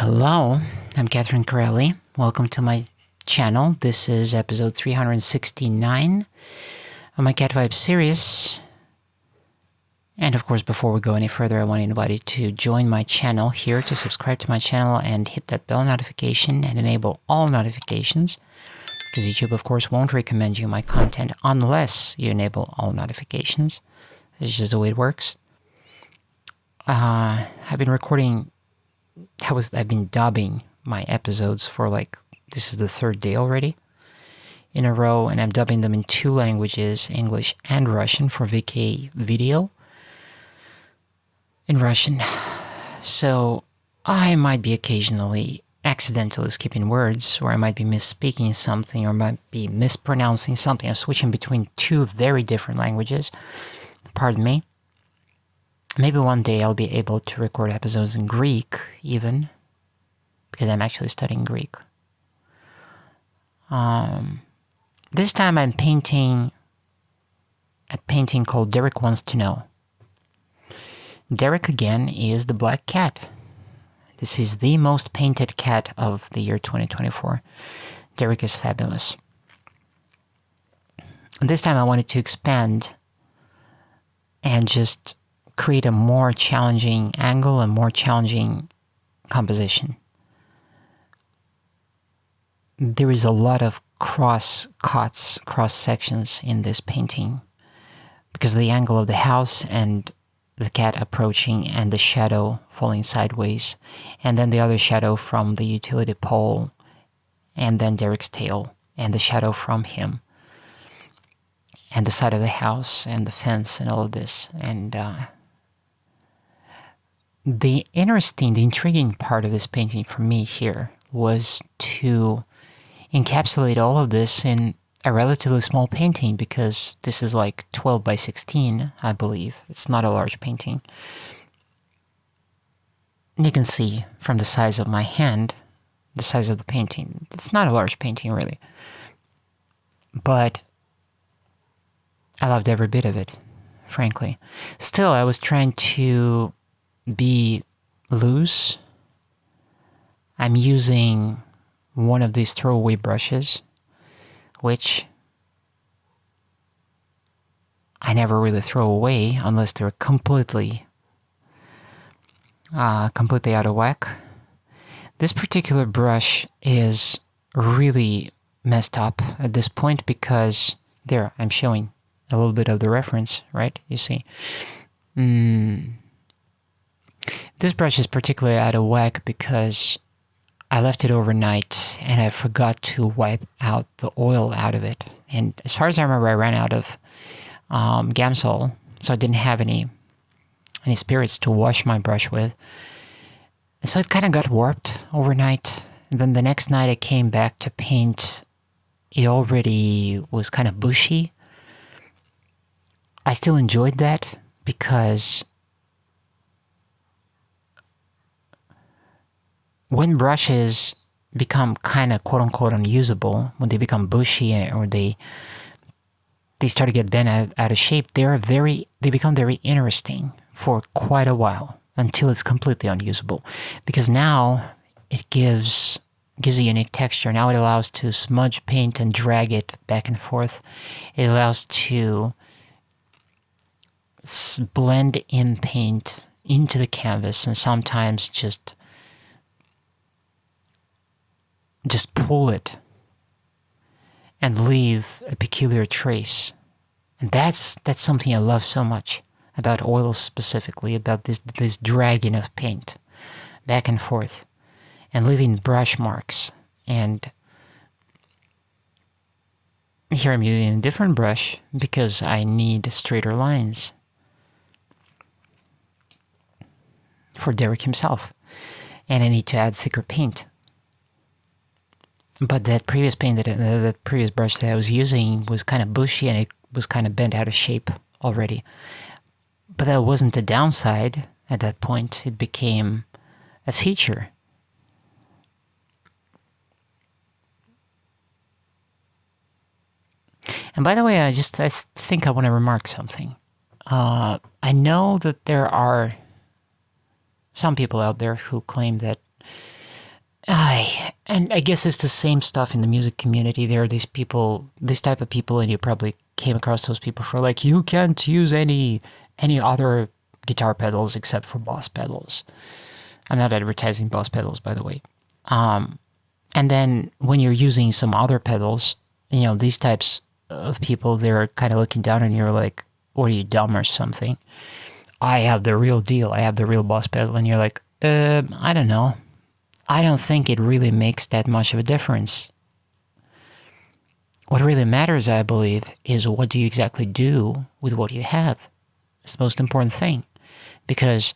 Hello, I'm Catherine Corelli. Welcome to my channel. This is episode 369 of my Cat Vibe series. And of course, before we go any further, I want to invite you to join my channel here, to subscribe to my channel and hit that bell notification and enable all notifications, because YouTube, of course, won't recommend you my content unless you enable all notifications. This is just the way it works. I've been recording... I've been dubbing my episodes for this is the third day already in a row, and I'm dubbing them in two languages, English and Russian, for VK video in Russian. So I might be occasionally accidentally skipping words, or I might be misspeaking something, or might be mispronouncing something. I'm switching between two very different languages. Pardon me. Maybe one day I'll be able to record episodes in Greek, even, because I'm actually studying Greek. This time I'm painting a painting called Derek Wants to Know. Derek, again, is the black cat. This is the most painted cat of the year 2024. Derek is fabulous. This time I wanted to expand and just create a more challenging angle, a more challenging composition. There is a lot of cross cuts, cross sections in this painting because of the angle of the house and the cat approaching and the shadow falling sideways, and then the other shadow from the utility pole, and then Derek's tail and the shadow from him, and the side of the house and the fence and all of this. And the intriguing part of this painting for me here was to encapsulate all of this in a relatively small painting, because this is like 12 by 16, I believe. It's not a large painting. You can see from the size of my hand, the size of the painting. It's not a large painting, really. But I loved every bit of it, frankly. Still, I was trying to be loose. I'm using one of these throwaway brushes, which I never really throw away unless they're completely out of whack. This particular brush is really messed up at this point because there, I'm showing a little bit of the reference, right? You see. This brush is particularly out of whack because I left it overnight and I forgot to wipe out the oil out of it. And as far as I remember, I ran out of Gamsol, so I didn't have any spirits to wash my brush with. And so it kind of got warped overnight. And then the next night I came back to paint. It already was kind of bushy. I still enjoyed that because when brushes become kind of quote-unquote unusable, when they become bushy or they start to get bent out of shape, they become very interesting for quite a while until it's completely unusable. Because now it gives a unique texture. Now it allows to smudge paint and drag it back and forth. It allows to blend in paint into the canvas and sometimes just pull it and leave a peculiar trace. And that's something I love so much about oils, specifically about this dragging of paint back and forth and leaving brush marks. And here I'm using a different brush because I need straighter lines for Derek himself, and I need to add thicker paint. But that previous paint, that previous brush that I was using was kind of bushy and it was kind of bent out of shape already. But that wasn't a downside at that point. It became a feature. And by the way, I think I want to remark something. I know that there are some people out there who claim that And I guess it's the same stuff in the music community. There are these people, this type of people, and you probably came across those people who are like, you can't use any other guitar pedals except for Boss pedals. I'm not advertising Boss pedals, by the way. And then when you're using some other pedals, these types of people, they're kind of looking down and you're like, what are you, dumb or something? I have the real deal. I have the real Boss pedal. And you're like, I don't know. I don't think it really makes that much of a difference. What really matters, I believe, is what do you exactly do with what you have. It's the most important thing. Because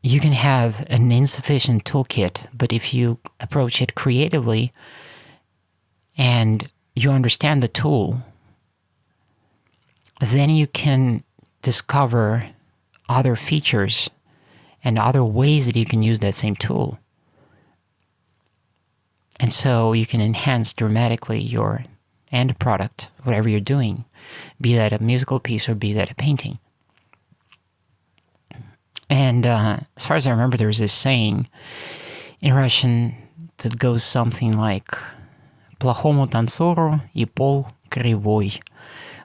you can have an insufficient toolkit, but if you approach it creatively and you understand the tool, then you can discover other features and other ways that you can use that same tool. And so you can enhance dramatically your end product, whatever you're doing, be that a musical piece or be that a painting. And as far as I remember, there was this saying in Russian that goes something like "Плохому танцору и пол кривой,"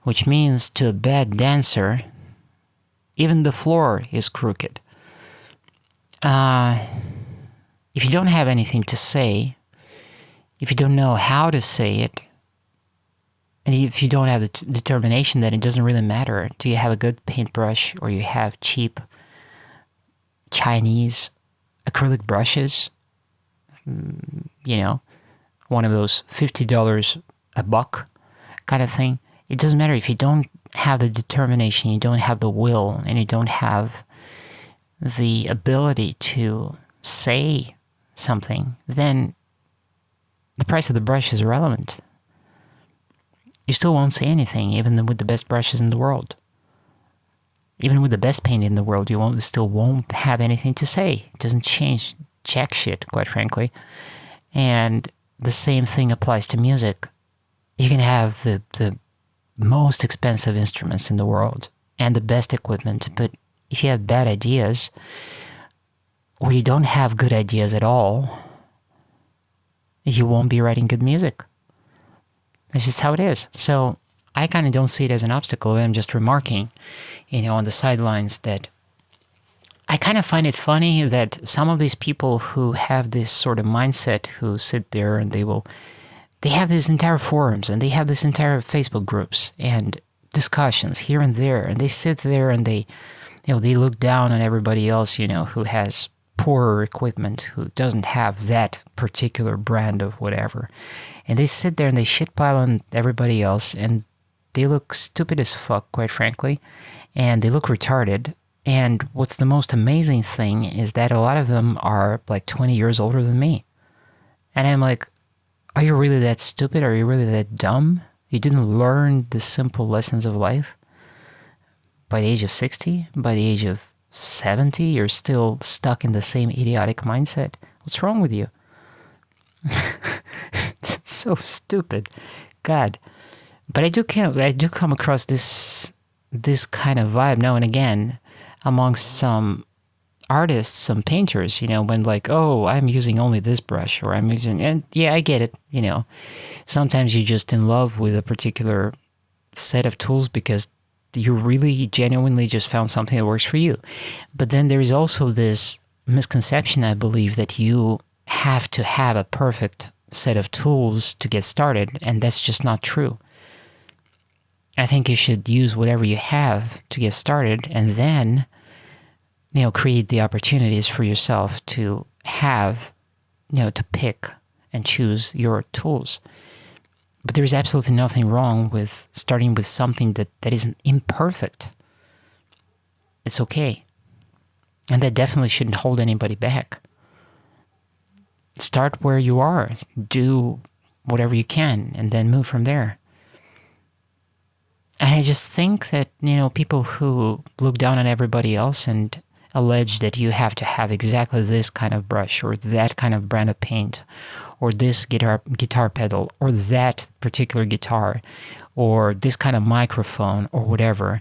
which means to a bad dancer, even the floor is crooked. If you don't have anything to say, if you don't know how to say it, and if you don't have the determination, then it doesn't really matter. Do you have a good paintbrush or you have cheap Chinese acrylic brushes? One of those $50 a buck kind of thing. It doesn't matter if you don't have the determination, you don't have the will, and you don't have the ability to say something, then the price of the brush is irrelevant. You still won't say anything, even with the best brushes in the world. Even with the best paint in the world, you still won't have anything to say. It doesn't change jack shit, quite frankly. And the same thing applies to music. You can have the most expensive instruments in the world and the best equipment, but if you have bad ideas, or you don't have good ideas at all, you won't be writing good music. That's just how it is. So I kind of don't see it as an obstacle. I'm just remarking, on the sidelines, that I kind of find it funny that some of these people who have this sort of mindset, who sit there and they have these entire forums and they have this entire Facebook groups and discussions here and there, and they sit there and they look down on everybody else, who has poorer equipment, who doesn't have that particular brand of whatever. And they sit there and they shitpile on everybody else, and they look stupid as fuck, quite frankly, and they look retarded. And what's the most amazing thing is that a lot of them are like 20 years older than me. And I'm like, are you really that stupid? Are you really that dumb? You didn't learn the simple lessons of life? By the age of 60? By the age of 70? You're still stuck in the same idiotic mindset. What's wrong with you? It's so stupid. God. But I do come across this kind of vibe now and again amongst some artists, some painters, when like, oh, I'm using only this brush, or I'm using, and yeah, I get it, Sometimes you're just in love with a particular set of tools because you really genuinely just found something that works for you. But then there is also this misconception, I believe, that you have to have a perfect set of tools to get started, and that's just not true. I think you should use whatever you have to get started, and then, create the opportunities for yourself to have, to pick and choose your tools. But there's absolutely nothing wrong with starting with something that isn't imperfect. It's okay. And that definitely shouldn't hold anybody back. Start where you are. Do whatever you can, and then move from there. And I just think that, people who look down on everybody else and allege that you have to have exactly this kind of brush or that kind of brand of paint or this guitar pedal or that particular guitar or this kind of microphone or whatever,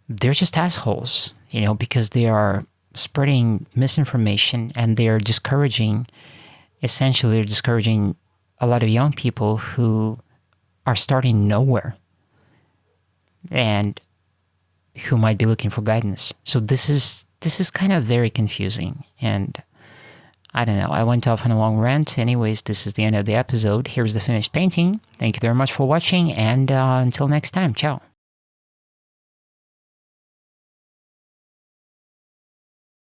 they're just assholes, because they are spreading misinformation, and they're discouraging a lot of young people who are starting nowhere and who might be looking for guidance. So this is kind of very confusing, and I don't know. I went off on a long rant. Anyways, this is the end of the episode. Here's the finished painting. Thank you very much for watching, and until next time, ciao.